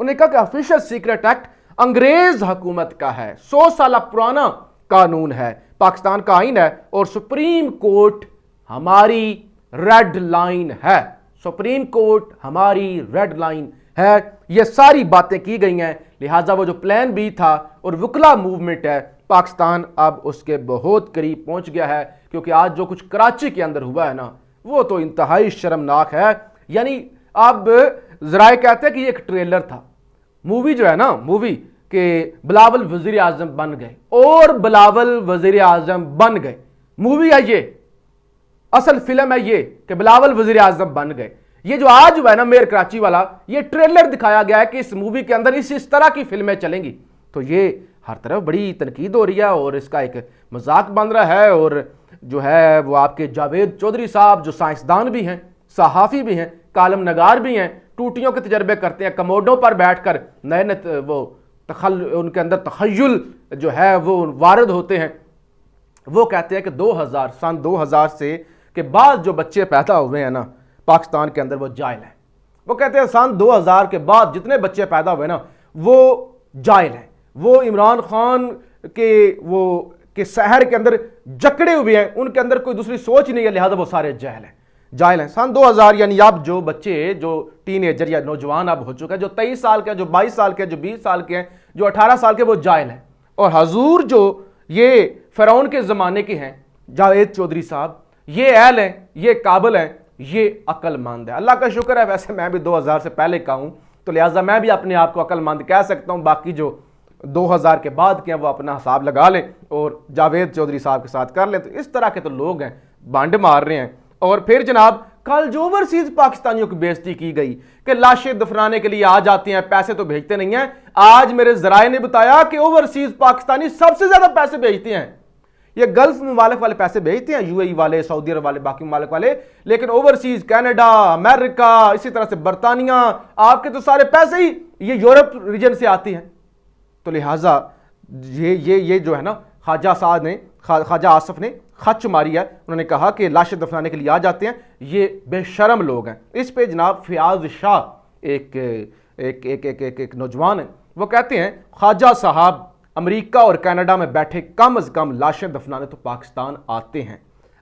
انہوں نے کہا کہ آفیشل سیکرٹ ایکٹ انگریز حکومت کا ہے، 100 سالہ پرانا قانون ہے، پاکستان کا آئین ہے اور سپریم کورٹ ہماری ریڈ لائن ہے، سپریم کورٹ ہماری ریڈ لائن ہے۔ یہ ساری باتیں کی گئی ہیں، لہٰذا وہ جو پلان بی تھا اور وکلا موومنٹ ہے، پاکستان اب اس کے بہت قریب پہنچ گیا ہے، کیونکہ آج جو کچھ کراچی کے اندر ہوا ہے نا، وہ تو انتہائی شرمناک ہے۔ یعنی اب ذرائع کہتے ہیں کہ یہ ایک ٹریلر تھا، مووی جو ہے نا، مووی کہ بلاول وزیر اعظم بن گئے اور بلاول وزیر اعظم بن گئے، مووی ہے یہ، اصل فلم ہے یہ کہ بلاول وزیر اعظم بن گئے۔ یہ جو آج ہوا ہے نا میئر کراچی والا، یہ ٹریلر دکھایا گیا ہے کہ اس مووی کے اندر اس طرح کی فلمیں چلیں گی، تو یہ ہر طرف بڑی تنقید ہو رہی ہے اور اس کا ایک مذاق بن رہا ہے۔ اور جو ہے وہ آپ کے جاوید چودھری صاحب جو سائنسدان بھی ہیں، صحافی بھی ہیں، کالم نگار بھی ہیں، ٹوٹیوں کے تجربے کرتے ہیں، کموڈوں پر بیٹھ کر نئے نئے وہ ان کے اندر تخیل جو ہے وہ وارد ہوتے ہیں۔ وہ کہتے ہیں کہ سن 2000 سے کے بعد جو بچے پیدا ہوئے ہیں نا پاکستان کے اندر، وہ جائل ہیں۔ وہ کہتے ہیں سن 2000 کے بعد جتنے بچے پیدا ہوئے نا وہ جائل ہیں، وہ عمران خان کے سحر کے اندر جکڑے ہوئے ہیں، ان کے اندر کوئی دوسری سوچ نہیں ہے، لہذا وہ سارے جائل ہیں۔ سن 2000 یعنی اب جو بچے جو ٹین ایجر یا نوجوان اب ہو چکے ہیں، جو 23 سال کے ہیں، جو 22 سال کے ہیں، جو 20 سال کے ہیں، جو 18 سال کے، وہ جائل ہیں۔ اور حضور جو یہ فرعون کے زمانے کے ہیں جاوید چودھری صاحب، یہ اہل ہیں، یہ قابل ہیں، یہ عقل مند ہے۔ اللہ کا شکر ہے، ویسے میں بھی 2000 سے پہلے کا ہوں تو لہٰذا میں بھی اپنے آپ کو عقل مند کہہ سکتا ہوں، باقی جو 2000 کے بعد کے ہیں وہ اپنا حساب لگا لیں اور جاوید چودھری صاحب کے ساتھ کر لیں۔ تو اس طرح کے تو لوگ ہیں، بانڈ مار رہے ہیں۔ اور پھر جناب کل جو اوورسیز پاکستانیوں کی بےزتی کی گئی کہ لاشیں دفنانے کے لیے آ جاتے ہیں، پیسے تو بھیجتے نہیں ہیں، آج میرے ذرائع نے بتایا کہ اوورسیز پاکستانی سب سے زیادہ پیسے بھیجتے ہیں۔ یہ گلف ممالک والے پیسے بھیجتے ہیں، UAE والے، سعودی عرب والے، باقی ممالک والے، لیکن اوورسیز کینیڈا، امریکہ، اسی طرح سے برطانیہ، آپ کے تو سارے پیسے ہی یہ یورپ ریجن سے آتی ہیں۔ تو لہٰذا یہ جو ہے نا خواجہ آصف نے خچ ماری ہے، انہوں نے کہا کہ لاشیں دفنانے کے لیے آ جاتے ہیں، یہ بے شرم لوگ ہیں۔ اس پہ جناب فیاض شاہ ایک نوجوان ہیں، وہ کہتے ہیں خواجہ صاحب امریکہ اور کینیڈا میں بیٹھے کم از کم لاشیں دفنانے تو پاکستان آتے ہیں،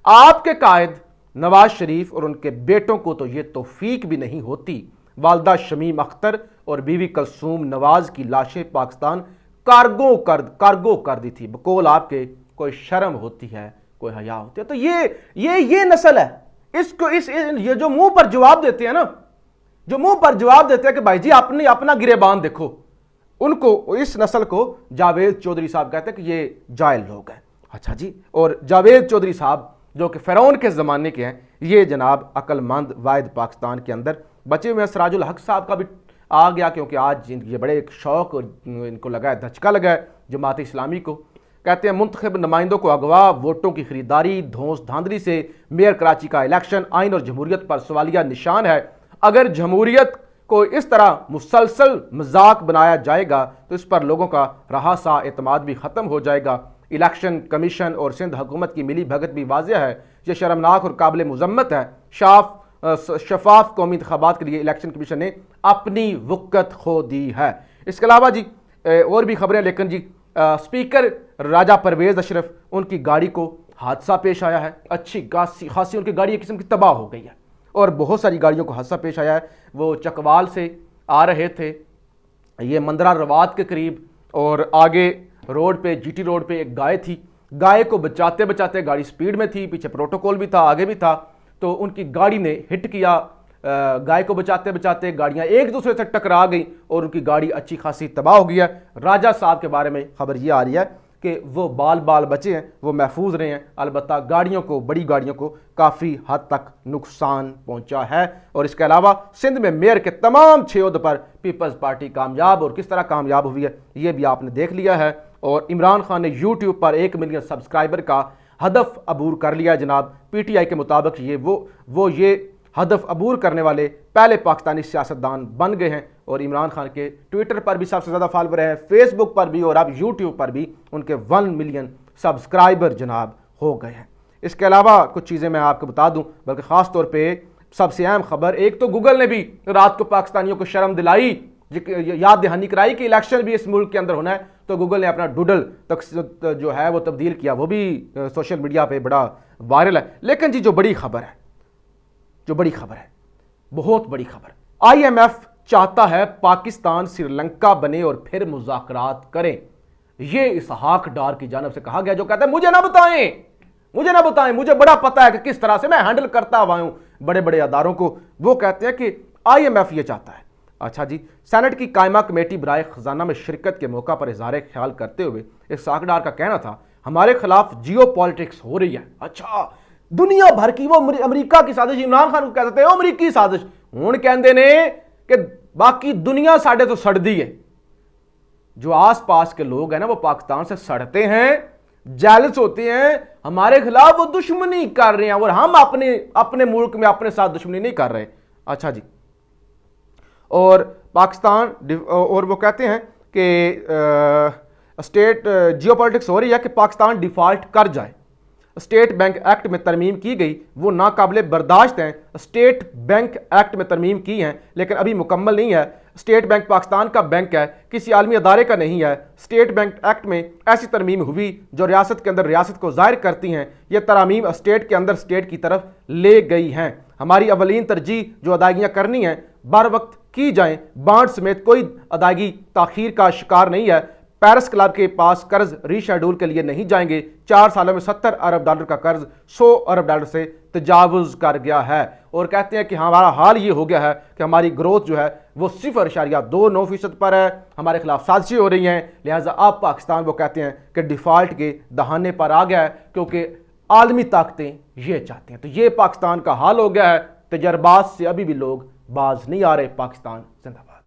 آپ کے قائد نواز شریف اور ان کے بیٹوں کو تو یہ توفیق بھی نہیں ہوتی۔ والدہ شمیم اختر اور بیوی کلثوم نواز کی لاشیں پاکستان کارگو کر دی تھی، بقول آپ کے کوئی شرم ہوتی ہے، کوئی حیا ہوتی ہے۔ تو یہ نسل ہے، یہ جو منہ پر جواب دیتے ہیں نا، جو منہ پر جواب دیتے ہیں کہ بھائی جی اپنا گریبان دیکھو، ان کو، اس نسل کو جاوید چودھری صاحب کہتے ہیں کہ یہ جائل لوگ ہیں۔ اچھا جی، اور جاوید چودھری صاحب جو کہ فرعون کے زمانے کے ہیں، یہ جناب عقل مند واحد پاکستان کے اندر بچے ہوئے ہیں۔ سراج الحق صاحب کا بھی آ گیا، کیونکہ آج یہ بڑے ایک شوق ان کو لگا ہے، دھچکا لگا ہے جماعت اسلامی کو۔ کہتے ہیں منتخب نمائندوں کو اغوا، ووٹوں کی خریداری، دھونس دھاندلی سے میئر کراچی کا الیکشن آئین اور جمہوریت پر سوالیہ نشان ہے۔ اگر جمہوریت کو اس طرح مسلسل مذاق بنایا جائے گا تو اس پر لوگوں کا رہا سا اعتماد بھی ختم ہو جائے گا۔ الیکشن کمیشن اور سندھ حکومت کی ملی بھگت بھی واضح ہے، یہ شرمناک اور قابل مذمت ہے۔ شفاف قومی انتخابات کے لیے الیکشن کمیشن نے اپنی وقت کھو دی ہے۔ اس کے علاوہ جی اور بھی خبریں، لیکن جی اسپیکر راجہ پرویز اشرف، ان کی گاڑی کو حادثہ پیش آیا ہے، اچھی خاصی ان کی گاڑی ایک قسم کی تباہ ہو گئی ہے، اور بہت ساری گاڑیوں کو حادثہ پیش آیا ہے۔ وہ چکوال سے آ رہے تھے، یہ مندرہ رواد کے قریب، اور آگے روڈ پہ GT روڈ پہ ایک گائے تھی، گائے کو بچاتے بچاتے گاڑی سپیڈ میں تھی، پیچھے پروٹوکول بھی تھا، آگے بھی تھا، تو ان کی گاڑی نے ہٹ کیا، گائے کو بچاتے بچاتے گاڑیاں ایک دوسرے سے ٹکرا گئی اور ان کی گاڑی اچھی خاصی تباہ ہو گئی ہے۔ راجہ صاحب کے بارے میں خبر یہ آ رہی ہے کہ وہ بال بچے ہیں، وہ محفوظ رہے ہیں، البتہ گاڑیوں کو، بڑی گاڑیوں کو کافی حد تک نقصان پہنچا ہے۔ اور اس کے علاوہ سندھ میں میئر کے تمام 6 عہدوں پر پیپلز پارٹی کامیاب، اور کس طرح کامیاب ہوئی ہے یہ بھی آپ نے دیکھ لیا ہے۔ اور عمران خان نے YouTube پر 1 ملین سبسکرائبر کا ہدف عبور کر لیا ہے جناب۔ PTI کے مطابق یہ ہدف عبور کرنے والے پہلے پاکستانی سیاستدان بن گئے ہیں، اور عمران خان کے ٹویٹر پر بھی سب سے زیادہ فالوور ہیں، فیس بک پر بھی، اور اب YouTube پر بھی ان کے 1 ملین سبسکرائبر جناب ہو گئے ہیں۔ اس کے علاوہ کچھ چیزیں میں آپ کو بتا دوں، بلکہ خاص طور پہ سب سے اہم خبر، ایک تو گوگل نے بھی رات کو پاکستانیوں کو شرم دلائی یاد دہانی کرائی کہ الیکشن بھی اس ملک کے اندر ہونا ہے، تو گوگل نے اپنا ڈوڈل جو ہے وہ تبدیل کیا، وہ بھی سوشل میڈیا پہ بڑا وائرل ہے۔ لیکن جی جو بڑی خبر ہے بہت بڑی خبر، آئی ایم ایف چاہتا ہے پاکستان سری لنکا بنے اور پھر مذاکرات کریں، یہ اسحاق ڈار کی جانب سے کہا گیا، جو کہتا ہے مجھے نہ بتائیں، مجھے بڑا پتہ ہے کہ کس طرح سے میں ہینڈل کرتا ہوا ہوں بڑے بڑے اداروں کو۔ وہ کہتے ہیں کہ آئی ایم ایف یہ چاہتا ہے۔ اچھا جی، سینٹ کی قائمہ کمیٹی برائے خزانہ میں شرکت کے موقع پر اظہار خیال کرتے ہوئے اسحاق ڈار کا کہنا تھا ہمارے خلاف جیو پالیٹکس ہو رہی ہے۔ اچھا، دنیا بھر کی وہ امریکہ کی سازش، عمران خان کو کہتے ہیں امریکی سازش، ہوں کہندے نے کہ باقی دنیا ساڈے تو سڑدی ہے۔ جو آس پاس کے لوگ ہیں نا وہ پاکستان سے سڑتے ہیں، جیلس ہوتے ہیں، ہمارے خلاف وہ دشمنی کر رہے ہیں اور ہم اپنے ملک میں اپنے ساتھ دشمنی نہیں کر رہے۔ اچھا جی، اور پاکستان اور وہ کہتے ہیں کہ اسٹیٹ جیو پالیٹکس ہو رہی ہے کہ پاکستان ڈیفالٹ کر جائے۔ اسٹیٹ بینک ایکٹ میں ترمیم کی گئی وہ ناقابل برداشت ہیں۔ اسٹیٹ بینک ایکٹ میں ترمیم کی ہیں لیکن ابھی مکمل نہیں ہے۔ اسٹیٹ بینک پاکستان کا بینک ہے، کسی عالمی ادارے کا نہیں ہے۔ اسٹیٹ بینک ایکٹ میں ایسی ترمیم ہوئی جو ریاست کے اندر ریاست کو ظاہر کرتی ہیں، یہ ترامیم اسٹیٹ کے اندر اسٹیٹ کی طرف لے گئی ہیں۔ ہماری اولین ترجیح جو ادائیگیاں کرنی ہیں بر وقت کی جائیں، بانڈ سمیت کوئی ادائیگی تاخیر کا شکار نہیں ہے۔ پیرس کلب کے پاس قرض ری شیڈول کے لیے نہیں جائیں گے۔ 4 سالوں میں $70 ارب کا قرض $100 ارب سے تجاوز کر گیا ہے، اور کہتے ہیں کہ ہمارا حال یہ ہو گیا ہے کہ ہماری گروتھ جو ہے وہ 0.29% پر ہے، ہمارے خلاف سازشیں ہو رہی ہیں، لہٰذا اب پاکستان وہ کہتے ہیں کہ ڈیفالٹ کے دہانے پر آ گیا ہے کیونکہ عالمی طاقتیں یہ چاہتی ہیں۔ تو یہ پاکستان کا حال ہو گیا ہے، تجربات سے ابھی بھی لوگ باز نہیں آ رہے۔ پاکستان زندہ باد۔